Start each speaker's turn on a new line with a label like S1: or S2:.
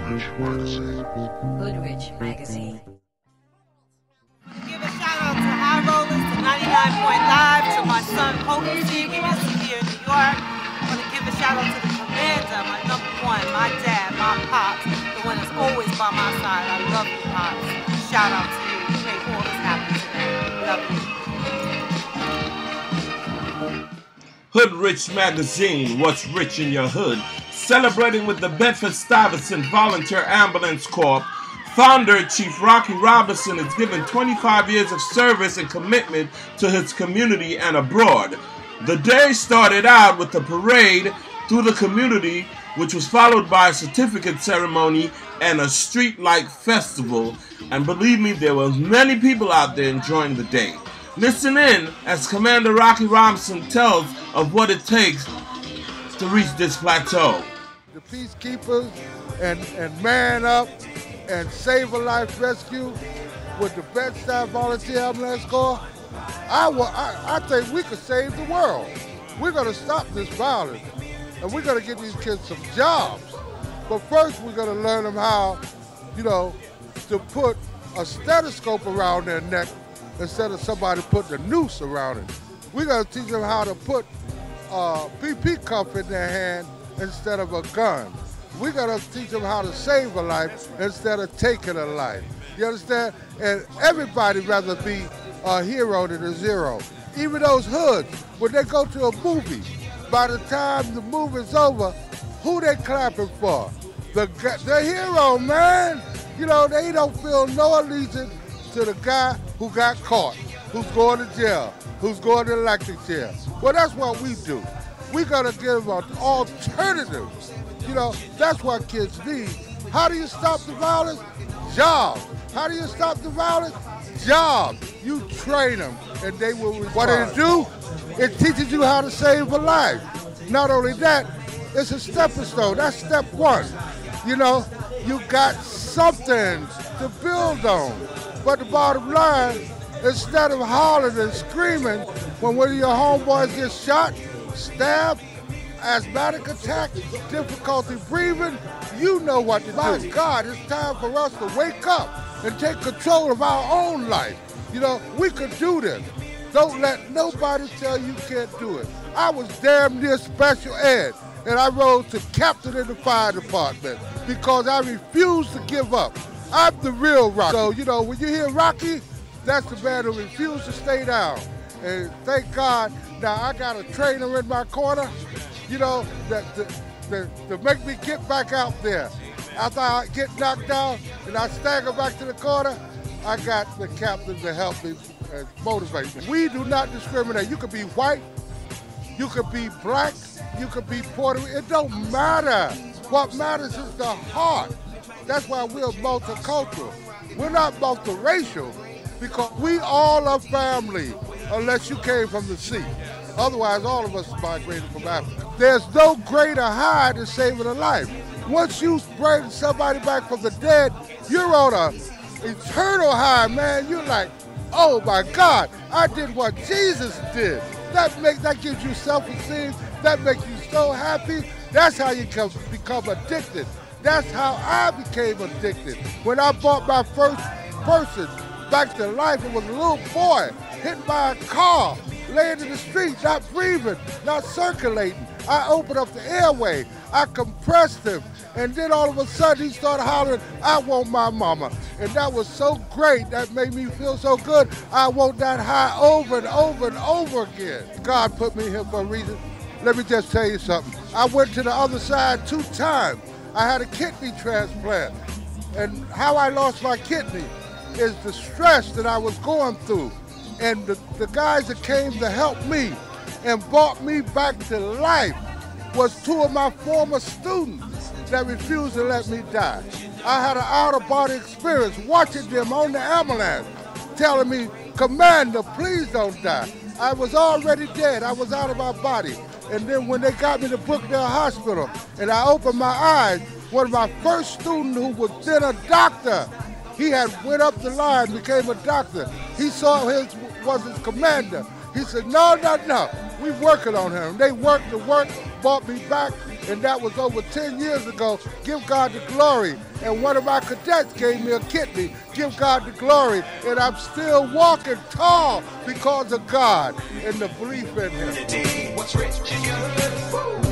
S1: Hoodrich Magazine.
S2: Give a shout out to High Rollers, to 99.5, to my son Potency. We miss him here in New York. I want to give a shout out to the commander, my number one, my dad, my pops, the one that's always by my side. I love you, pops. Shout out to you. You make all this happen today. Love you.
S3: Hoodrich Magazine, what's rich in your hood? Celebrating with the Bedford Stuyvesant Volunteer Ambulance Corp. Founder Chief Rocky Robinson has given 25 years of service and commitment to his community and abroad. The day started out with a parade through the community, which was followed by a certificate ceremony and a street light festival. And believe me, there were many people out there enjoying the day. Listen in as Commander Rocky Robinson tells of what it takes to reach this plateau.
S4: The peacekeepers and man up and save a life rescue with the Bedford Stuyvesant Volunteer Ambulance Corps, I think we could save the world. We're gonna stop this violence and we're gonna get these kids some jobs. But first we're gonna learn them how, to put a stethoscope around their neck instead of somebody putting a noose around it. We're gonna teach them how to put a BP cuff in their hand instead of a gun. We gotta teach them how to save a life instead of taking a life. You understand? And everybody rather be a hero than a zero. Even those hoods, when they go to a movie, by the time the movie's over, who they clapping for? The hero, man. They don't feel no allegiance to the guy who got caught, who's going to jail, who's going to electric chair. Well, that's what we do. We gotta give them an alternative. That's what kids need. How do you stop the violence? Jobs. How do you stop the violence? Jobs. You train them and they will respond. What does it do? It teaches you how to save a life. Not only that, it's a stepping stone. That's step one. You got something to build on. But the bottom line, instead of hollering and screaming when one of your homeboys gets shot, stabbed, asthmatic attack, difficulty breathing, you know what to do. My God, it's time for us to wake up and take control of our own life. We could do this. Don't let nobody tell you can't do it. I was damn near special ed, and I rose to captain in the fire department because I refused to give up. I'm the real Rocky. So, when you hear Rocky, that's the man who refused to stay down. And thank God, now I got a trainer in my corner, to make me get back out there. After I get knocked down and I stagger back to the corner, I got the captain to help me and motivate me. We do not discriminate. You could be white, you could be black, you could be Puerto Rican. It don't matter. What matters is the heart. That's why we're multicultural. We're not multiracial because we all are family unless you came from the sea. Otherwise, all of us migrated from Africa. There's no greater high than saving a life. Once you bring somebody back from the dead, you're on an eternal high, man. You're like, oh my God, I did what Jesus did. That gives you self-esteem. That makes you so happy. That's how you become addicted. That's how I became addicted. When I brought my first person back to life, it was a little boy hit by a car, laying in the street, not breathing, not circulating. I opened up the airway, I compressed him, and then all of a sudden he started hollering, I want my mama. And that was so great, that made me feel so good. I want that high over and over and over again. God put me here for a reason. Let me just tell you something. I went to the other side 2 times. I had a kidney transplant. And how I lost my kidney is the stress that I was going through. And the guys that came to help me and brought me back to life was 2 of my former students that refused to let me die. I had an out-of-body experience watching them on the ambulance, telling me, Commander, please don't die. I was already dead. I was out of my body. And then when they got me to Brookdale Hospital and I opened my eyes, one of my first students who was then a doctor, he had went up the line, became a doctor. He saw was his commander. He said, no, We working on him. They worked the work, brought me back, and that was over 10 years ago. Give God the glory. And one of my cadets gave me a kidney. Give God the glory. And I'm still walking tall because of God and the belief in him.
S5: What's rich in your hood?